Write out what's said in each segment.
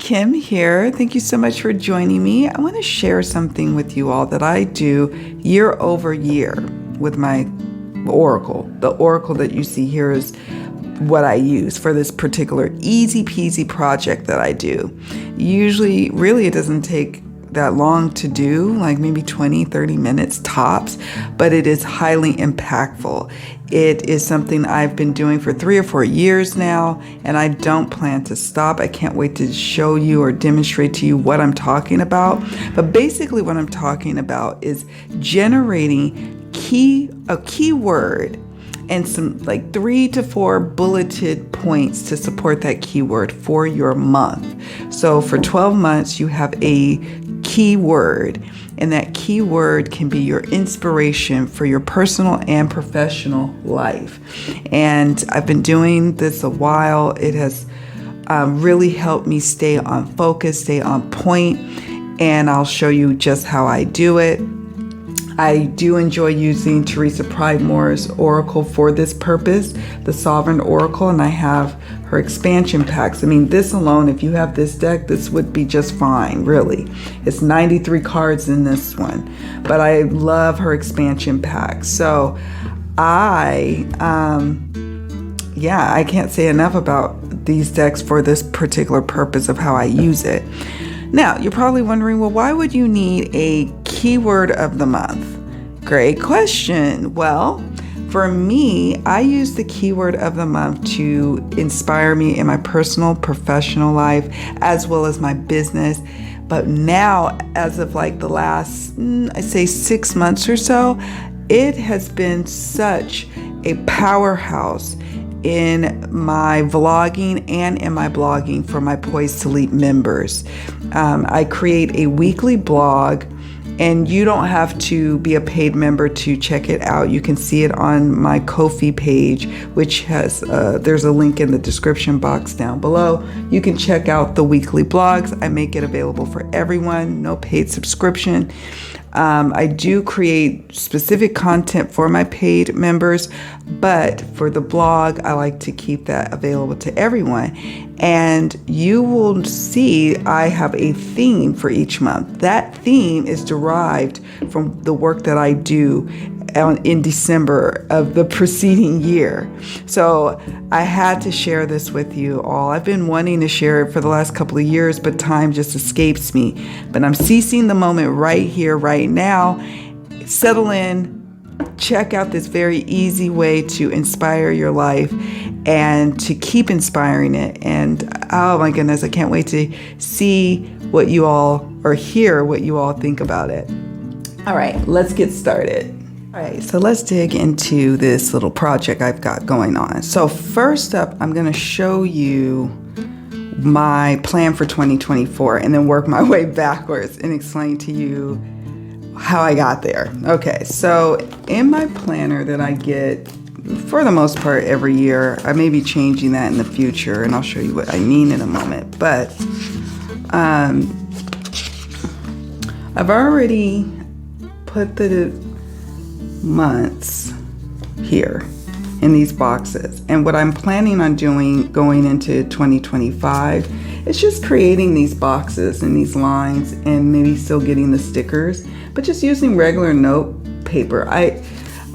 Kim here. Thank you so much for joining me. I want to share something with you all that I do year over year with my oracle. The oracle that you see here is what I use for this particular easy peasy project that I do. Usually, really, it doesn't take that long to do, like maybe 20-30 minutes tops, but it is highly impactful. It is something I've been doing for 3 or 4 years now, and I don't plan to stop. I can't wait to show you or demonstrate to you what I'm talking about. But basically what I'm talking about is generating a keyword and some like 3 to 4 bulleted points to support that keyword for your month. So for 12 months, you have a keyword, and that keyword can be your inspiration for your personal and professional life. And I've been doing this a while. It has really helped me stay on focus, stay on point, and I'll show you just how I do it. I do enjoy using Teresa Pridemore's Oracle for this purpose, the Sovereign Oracle, and I have her expansion packs. I mean, this alone, if you have this deck, this would be just fine, really. It's 93 cards in this one, but I love her expansion packs. So I can't say enough about these decks for this particular purpose of how I use it. Now, you're probably wondering, well, why would you need a keyword of the month? Great question. Well, for me, I use the keyword of the month to inspire me in my personal, professional life, as well as my business. But now, as of like the last, I say 6 months or so, it has been such a powerhouse in my vlogging and in my blogging for my Poised to Leap members. I create a weekly blog, and you don't have to be a paid member to check it out. You can see it on my Ko-fi page, which has, there's a link in the description box down below. You can check out the weekly blogs. I make it available for everyone, no paid subscription. I do create specific content for my paid members, but for the blog, I like to keep that available to everyone. And you will see I have a theme for each month. That theme is derived from the work that I do in December of the preceding year. So I had to share this with you all. I've been wanting to share it for the last couple of years, but time just escapes me. But I'm seizing the moment right here, right now. Settle in, check out this very easy way to inspire your life and to keep inspiring it. And oh my goodness, I can't wait to see what you all, or hear what you all think about it. All right, let's get started. All right, so let's dig into this little project I've got going on. So first up, I'm going to show you my plan for 2024 and then work my way backwards and explain to you how I got there. Okay, so in my planner that I get for the most part every year, I may be changing that in the future, and I'll show you what I mean in a moment. But I've already put the months here in these boxes, and what I'm planning on doing going into 2025 is just creating these boxes and these lines, and maybe still getting the stickers, but just using regular note paper.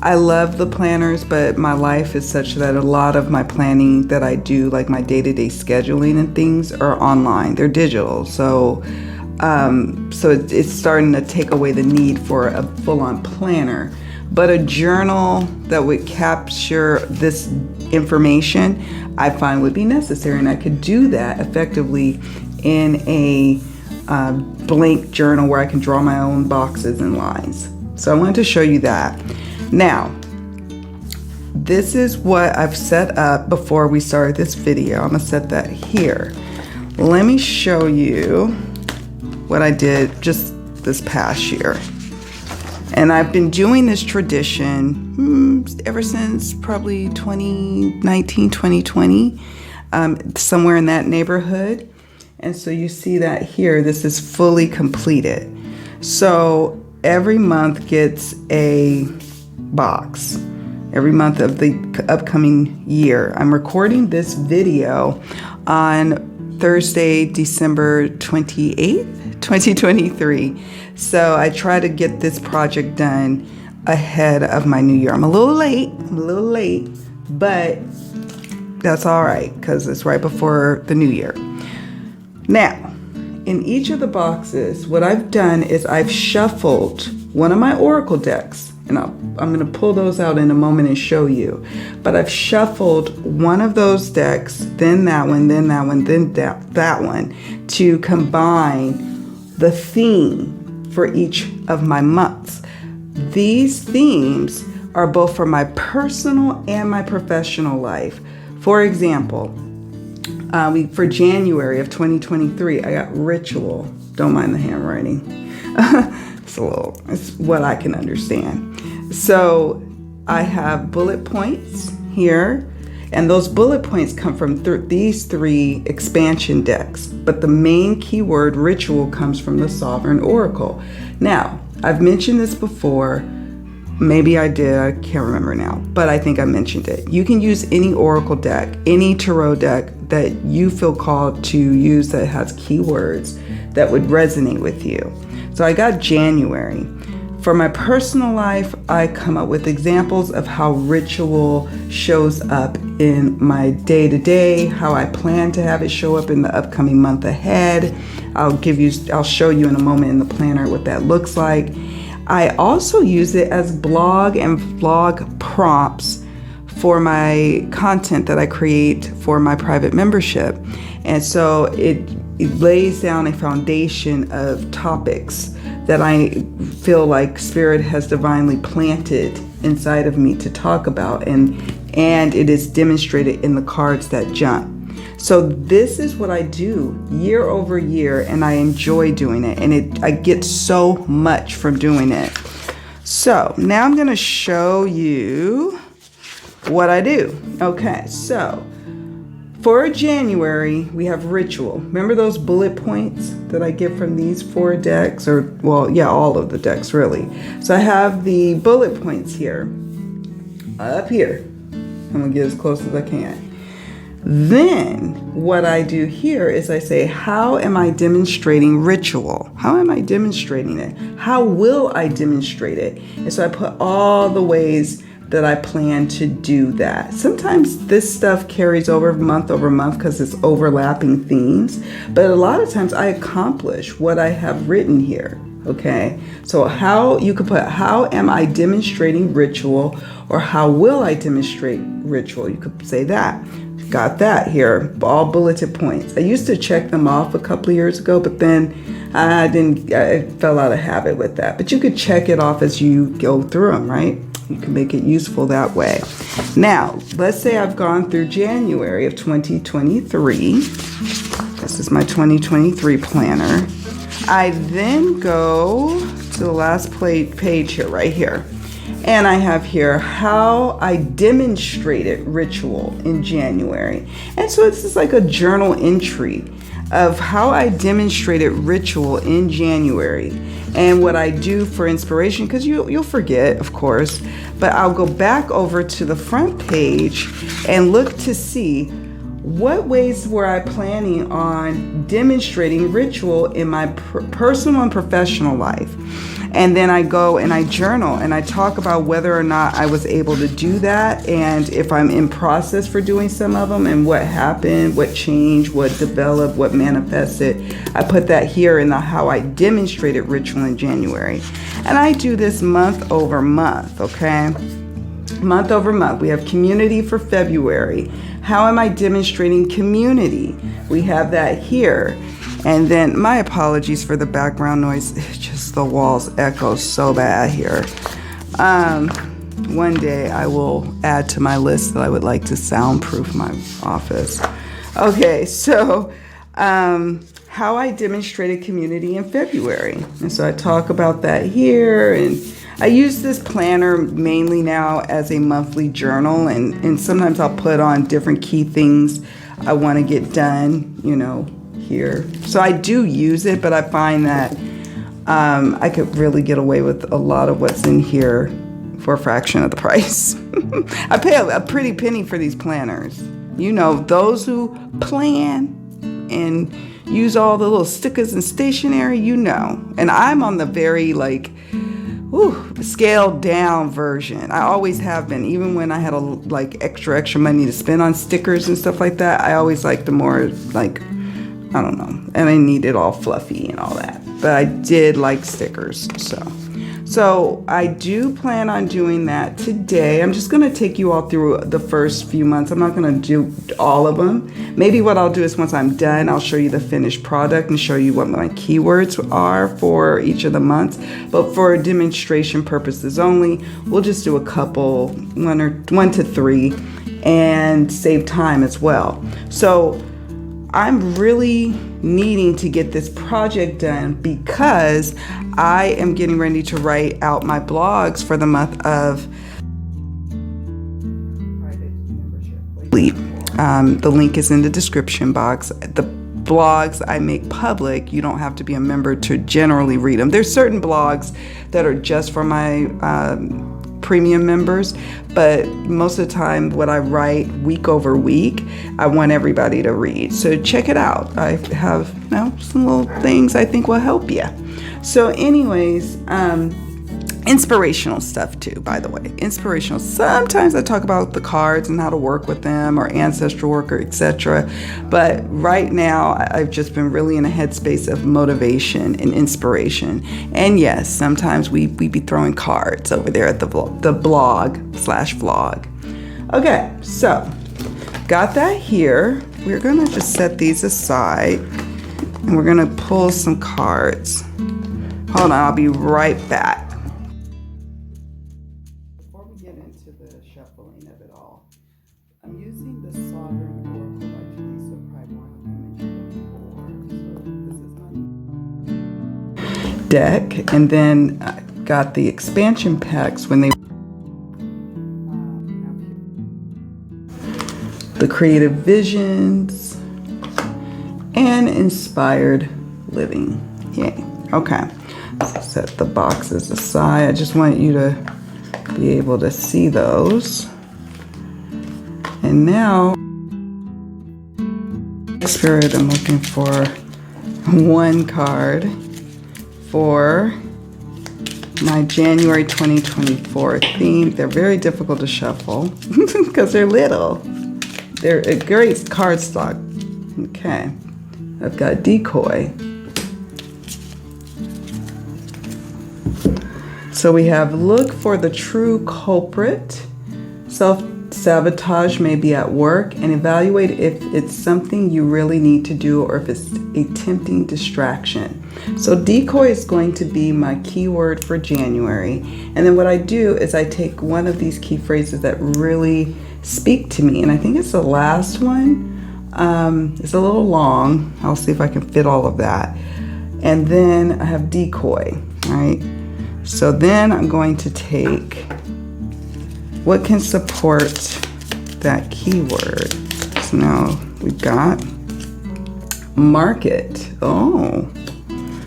I love the planners, but my life is such that a lot of my planning that I do, like my day-to-day scheduling and things, are online. They're digital, so it's starting to take away the need for a full-on planner. But a journal that would capture this information, I find would be necessary, and I could do that effectively in a blank journal where I can draw my own boxes and lines. So I wanted to show you that. Now, this is what I've set up before we start this video. I'm gonna set that here. Let me show you what I did just this past year. And I've been doing this tradition ever since probably 2019, 2020, somewhere in that neighborhood. And so you see that here, this is fully completed. So every month gets a box, every month of the upcoming year. I'm recording this video on Thursday, December 28th, 2023. So I try to get this project done ahead of my new year. I'm a little late, but that's all right because it's right before the new year. Now, in each of the boxes, what I've done is I've shuffled one of my Oracle decks, and I'm going to pull those out in a moment and show you. But I've shuffled one of those decks, then that one, then that one, then that one, to combine the theme for each of my months. These themes are both for my personal and my professional life. For example, for January of 2023, I got ritual. Don't mind the handwriting. It's what I can understand. So I have bullet points here, and those bullet points come from these 3 expansion decks. But the main keyword ritual comes from the Sovereign Oracle. Now, I've mentioned this before. Maybe I did, I can't remember now, but I think I mentioned it. You can use any Oracle deck, any Tarot deck that you feel called to use that has keywords that would resonate with you. So I got January. For my personal life, I come up with examples of how ritual shows up in my day-to-day, how I plan to have it show up in the upcoming month ahead. I'll show you in a moment in the planner what that looks like. I also use it as blog and vlog prompts for my content that I create for my private membership. And so it lays down a foundation of topics that I feel like Spirit has divinely planted inside of me to talk about, and it is demonstrated in the cards that jump. So this is what I do year over year, and I enjoy doing it, and I get so much from doing it. So now I'm going to show you what I do. Okay, so for January, we have ritual. Remember those bullet points that I get from these 4 decks? All of the decks, really. So I have the bullet points here, up here. I'm going to get as close as I can. Then what I do here is I say, how am I demonstrating ritual? How am I demonstrating it? How will I demonstrate it? And so I put all the ways that I plan to do that. Sometimes this stuff carries over month because it's overlapping themes, but a lot of times I accomplish what I have written here. Okay, so you could put, how am I demonstrating ritual, or how will I demonstrate ritual? You could say that. Got that here, all bulleted points. I used to check them off a couple of years ago, but then I fell out of habit with that. But you could check it off as you go through them, right? You can make it useful that way. Now, let's say I've gone through January of 2023. This is my 2023 planner. I then go to the last page here, right here. And I have here how I demonstrated ritual in January. And so it's just like a journal entry of how I demonstrated ritual in January and what I do for inspiration, because you'll forget, of course, but I'll go back over to the front page and look to see what ways were I planning on demonstrating ritual in my personal and professional life. And then I go and I journal and I talk about whether or not I was able to do that, and if I'm in process for doing some of them, and what happened, what changed, what developed, what manifested. I put that here in the how I demonstrated ritual in January. And I do this month over month, okay? Month over month. We have community for February. How am I demonstrating community? We have that here. And then my apologies for the background noise. It's just the walls echo so bad here. One day I will add to my list that I would like to soundproof my office. Okay, so how I demonstrated community in February. And so I talk about that here, and I use this planner mainly now as a monthly journal, and sometimes I'll put on different key things I want to get done, here. So I do use it, but I find that I could really get away with a lot of what's in here for a fraction of the price. I pay a pretty penny for these planners. Those who plan and use all the little stickers and stationery, you know. And I'm on the very scaled down version. I always have been, even when I had extra money to spend on stickers and stuff like that. I always liked the more I don't know, and I need it all fluffy and all that. But I did like stickers, so I do plan on doing that today. I'm just going to take you all through the first few months. I'm not going to do all of them. Maybe what I'll do is once I'm done, I'll show you the finished product and show you what my keywords are for each of the months. But for demonstration purposes only, we'll just do a couple, one to three, and save time as well. So I'm really needing to get this project done because I am getting ready to write out my blogs for the month of private membership. The link is in the description box. The blogs I make public, you don't have to be a member to generally read them. There's certain blogs that are just for my premium members, but most of the time what I write week over week, I want everybody to read. So check it out. I have some little things I think will help you. So anyways, inspirational stuff too, by the way. Inspirational. Sometimes I talk about the cards and how to work with them or ancestral work or etc. But right now I've just been really in a headspace of motivation and inspiration. And yes, sometimes we be throwing cards over there at the blog/vlog. Okay, so got that here. We're gonna just set these aside and we're gonna pull some cards. Hold on, I'll be right back. Before we get into the shuffling of it all, I'm using the Sovereign Oracle by Teresa Primordial, like I mentioned before. So this is my deck, and then I got the expansion packs when they the Creative Visions and Inspired Living. Yay. Okay. Set the boxes aside. I just want you to be able to see those. And now, Spirit, I'm looking for one card for my January 2024 theme. They're very difficult to shuffle because they're little. They're a great cardstock. Okay. I've got Decoy. So we have look for the true culprit. Self-sabotage may be at work, and evaluate if it's something you really need to do or if it's a tempting distraction. So decoy is going to be my keyword for January. And then what I do is I take one of these key phrases that really speak to me. And I think it's the last one. It's a little long. I'll see if I can fit all of that. And then I have decoy, right? So then I'm going to take what can support that keyword. So now we've got market. Oh,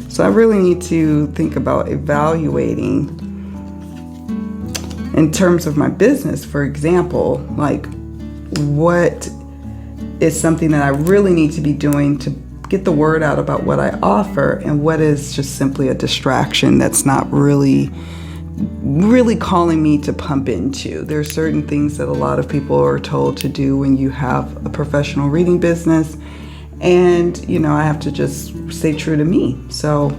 so I really need to think about evaluating in terms of my business. For example, like what is something that I really need to be doing to get the word out about what I offer, and what is just simply a distraction that's not really calling me to pump into. There's certain things that a lot of people are told to do when you have a professional reading business, and I have to just stay true to me. So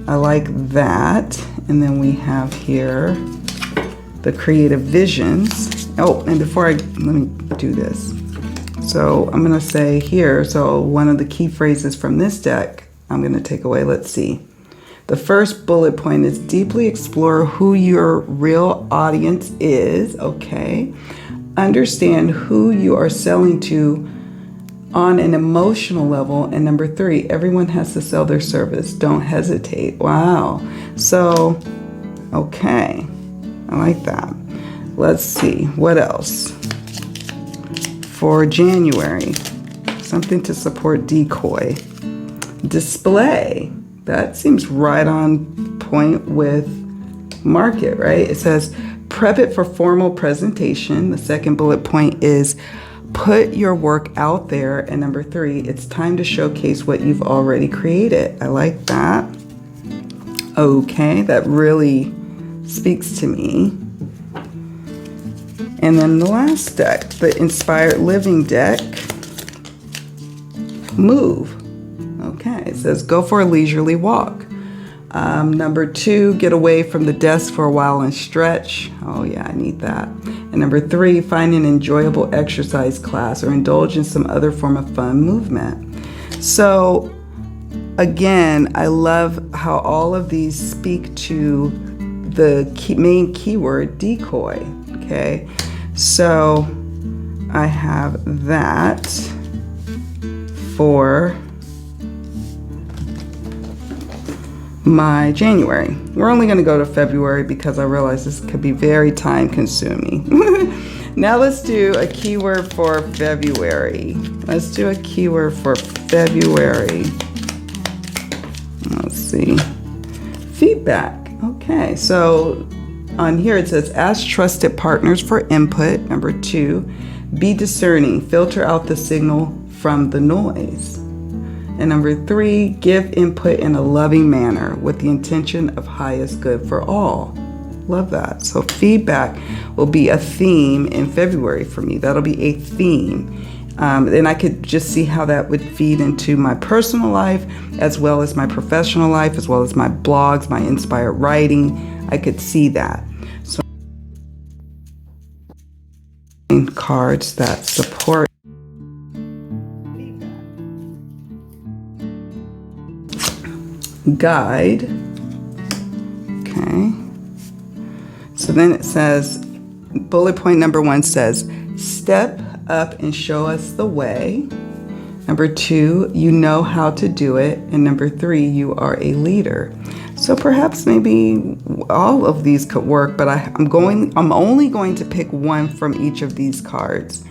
I like that. And then we have here the Creative Visions. Oh, and let me do this. So I'm going to say here, so one of the key phrases from this deck, I'm going to take away. Let's see. The first bullet point is deeply explore who your real audience is. Okay. Understand who you are selling to on an emotional level. And number 3, everyone has to sell their service. Don't hesitate. Wow. So, okay. I like that. Let's see. What else? For January, something to support decoy. Display. That seems right on point with market, right? It says prep it for formal presentation. The second bullet point is put your work out there. And number 3, it's time to showcase what you've already created. I like that. Okay, that really speaks to me. And then the last deck, the Inspired Living deck, Move. Okay, it says go for a leisurely walk. Number 2, get away from the desk for a while and stretch. Oh yeah, I need that. And number 3, find an enjoyable exercise class or indulge in some other form of fun movement. So again, I love how all of these speak to the main keyword, decoy. Okay, so I have that for my January. We're only going to go to February because I realize this could be very time consuming. Now let's do a keyword for February. Let's do a keyword for February. Let's see. Feedback. Okay, so on here it says ask trusted partners for input. Number 2, be discerning. Filter out the signal from the noise. And number 3, give input in a loving manner with the intention of highest good for all. Love that. So feedback will be a theme in February for me. That'll be a theme. And I could just see how that would feed into my personal life as well as my professional life, as well as my blogs, my inspired writing. I could see that. So cards that support guide. Okay. So then it says, bullet point number 1 says, step up and show us the way. Number 2, you know how to do it. And number 3, you are a leader. So perhaps maybe all of these could work, but I'm only going to pick one from each of these cards.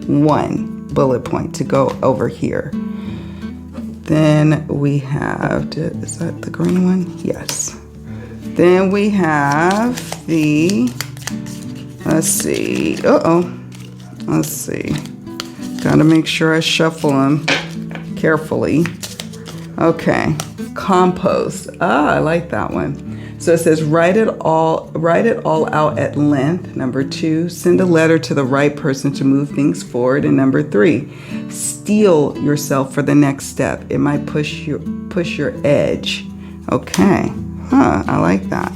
One bullet point to go over here. Then we have, is that the green one? Yes. Then we have the, let's see. Let's see. Gotta make sure I shuffle them carefully. Okay. Compost. I like that one. So it says write it all out at length. Number 2, send a letter to the right person to move things forward. And number 3, steel yourself for the next step. It might push your edge. Okay. I like that.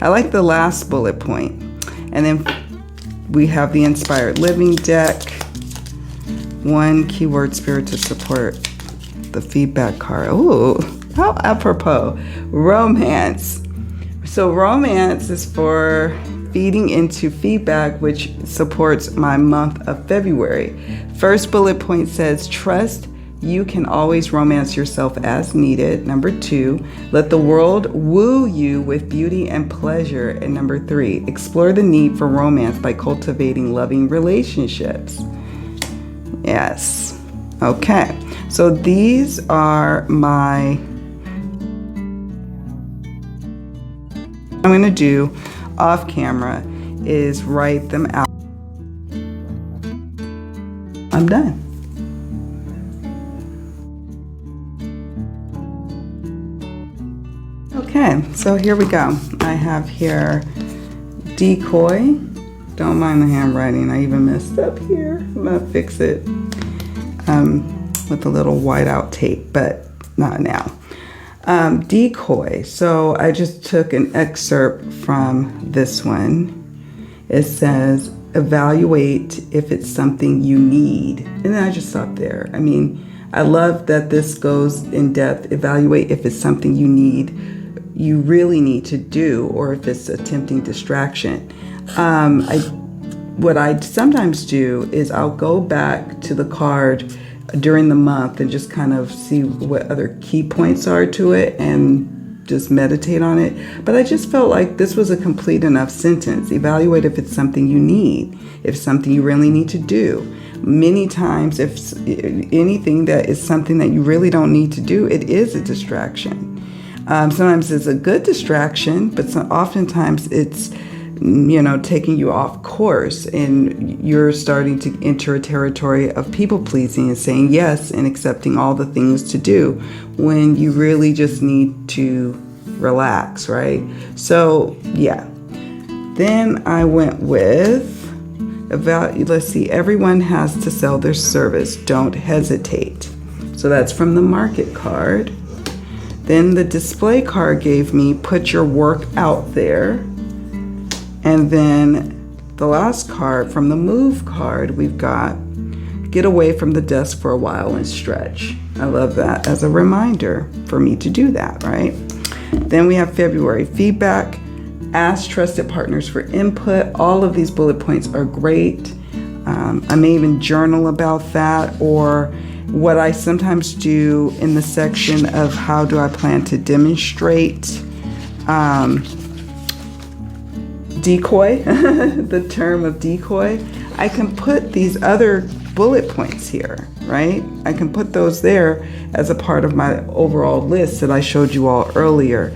I like the last bullet point. And then we have the Inspired Living deck. 1 keyword spirit to support the feedback card. Ooh, how apropos. Romance. So romance is for feeding into feedback, which supports my month of February. First bullet point says, trust you can always romance yourself as needed. Number 2, let the world woo you with beauty and pleasure. And number 3, explore the need for romance by cultivating loving relationships. Yes. Okay. So these are my, I'm going to do off camera is write them out. I'm done. Okay, so here we go. I have here decoy. Don't mind the handwriting. I even messed up here. I'm gonna fix it with a little whiteout tape, but not now. Decoy. So I just took an excerpt from this one. It says, evaluate if it's something you need. And then I just stopped there. I mean, I love that this goes in depth. Evaluate if it's something you really need to do, or if it's a tempting distraction. What I sometimes do is I'll go back to the card during the month and just kind of see what other key points are to it and just meditate on it. But I just felt like this was a complete enough sentence. Evaluate if it's something you need, if it's something you really need to do. Many times, if anything that is something that you really don't need to do, it is a distraction. Sometimes it's a good distraction, but oftentimes it's taking you off course, and you're starting to enter a territory of people pleasing and saying yes and accepting all the things to do when you really just need to relax, right? So yeah. Then I went with let's see, everyone has to sell their service. Don't hesitate. So that's from the market card. Then the display card gave me put your work out there. And then the last card from the move card, we've got get away from the desk for a while and stretch. I love that as a reminder for me to do that, right? Then we have February feedback. Ask trusted partners for input. All of these bullet points are great. I may even journal about that, or what I sometimes do in the section of how do I plan to demonstrate decoy, the term of decoy. I can put these other bullet points here, right? I can put those there as a part of my overall list that I showed you all earlier,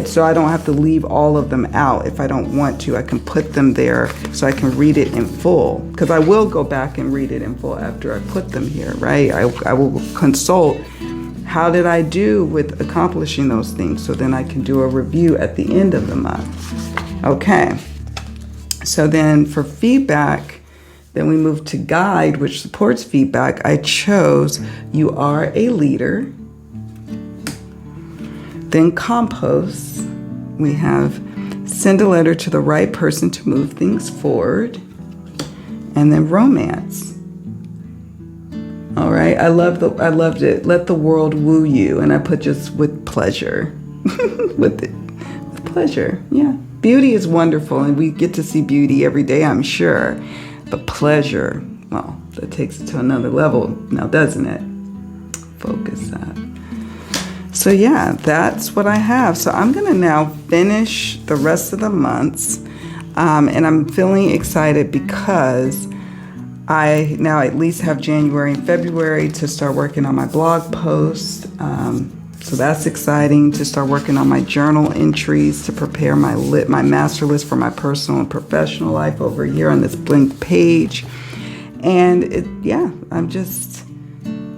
so I don't have to leave all of them out. If I don't want to, I can put them there so I can read it in full, because I will go back and read it in full after I put them here, right? I will consult how did I do with accomplishing those things, so then I can do a review at the end of the month. Okay, so then for feedback, then we move to guide, which supports feedback. I chose you are a leader. Then compost, we have send a letter to the right person to move things forward. And then romance. All right, I loved it. Let the world woo you, and I put just with pleasure. with pleasure, yeah. Beauty is wonderful, and we get to see beauty every day, I'm sure. But pleasure, well, that takes it to another level now, doesn't it? Focus that. So yeah, that's what I have. So I'm gonna now finish the rest of the months, and I'm feeling excited because I now at least have January and February to start working on my blog post. So that's exciting, to start working on my journal entries to prepare my master list for my personal and professional life over here on this blank page. And I'm just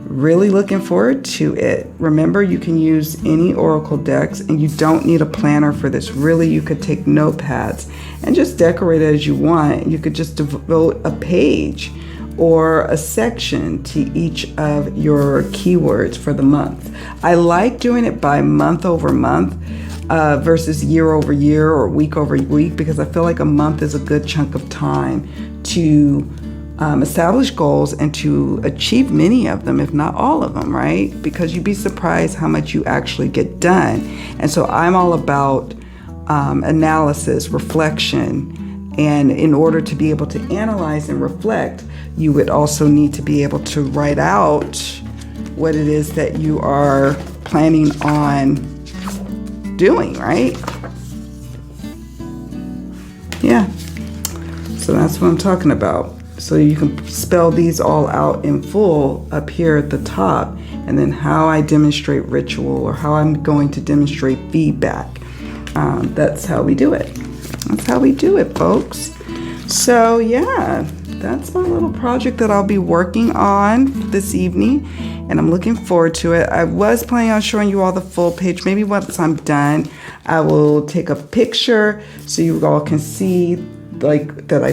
really looking forward to it. Remember, you can use any Oracle decks, and you don't need a planner for this. Really, you could take notepads and just decorate it as you want. You could just devote a page or a section to each of your keywords for the month. I like doing it by month over month versus year over year or week over week, because I feel like a month is a good chunk of time to establish goals and to achieve many of them, if not all of them, right? Because you'd be surprised how much you actually get done. And so I'm all about analysis, reflection, and in order to be able to analyze and reflect, you would also need to be able to write out what it is that you are planning on doing, right? Yeah. So that's what I'm talking about. So you can spell these all out in full up here at the top, and then how I demonstrate ritual, or how I'm going to demonstrate feedback. That's how we do it. That's how we do it, folks. So yeah, that's my little project that I'll be working on this evening, and I'm looking forward to it. I was planning on showing you all the full page. Maybe once I'm done, I will take a picture so you all can see like that I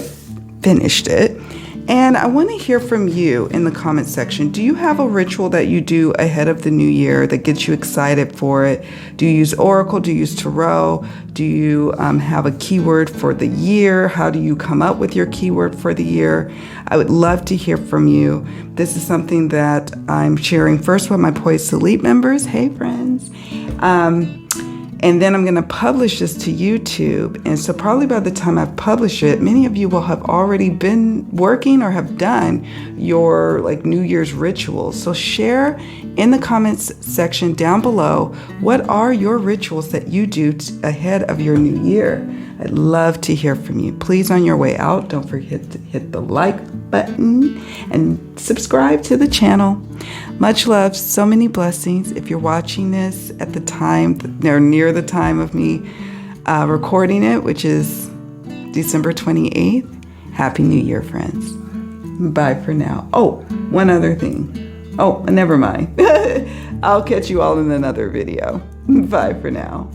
finished it. And I want to hear from you in the comment section. Do you have a ritual that you do ahead of the new year that gets you excited for it? Do you use Oracle? Do you use Tarot? Do you have a keyword for the year? How do you come up with your keyword for the year? I would love to hear from you. This is something that I'm sharing first with my Poised to Leap members. Hey, friends. And then I'm going to publish this to YouTube. And so probably by the time I publish it, many of you will have already been working or have done your like New Year's rituals. So share in the comments section down below, what are your rituals that you do ahead of your new year? I'd love to hear from you. Please, on your way out, don't forget to hit the like button and subscribe to the channel. Much love, so many blessings. If you're watching this at the time, or near the time of me recording it, which is December 28th. Happy New Year, friends. Bye for now. Oh, one other thing. Oh, never mind. I'll catch you all in another video. Bye for now.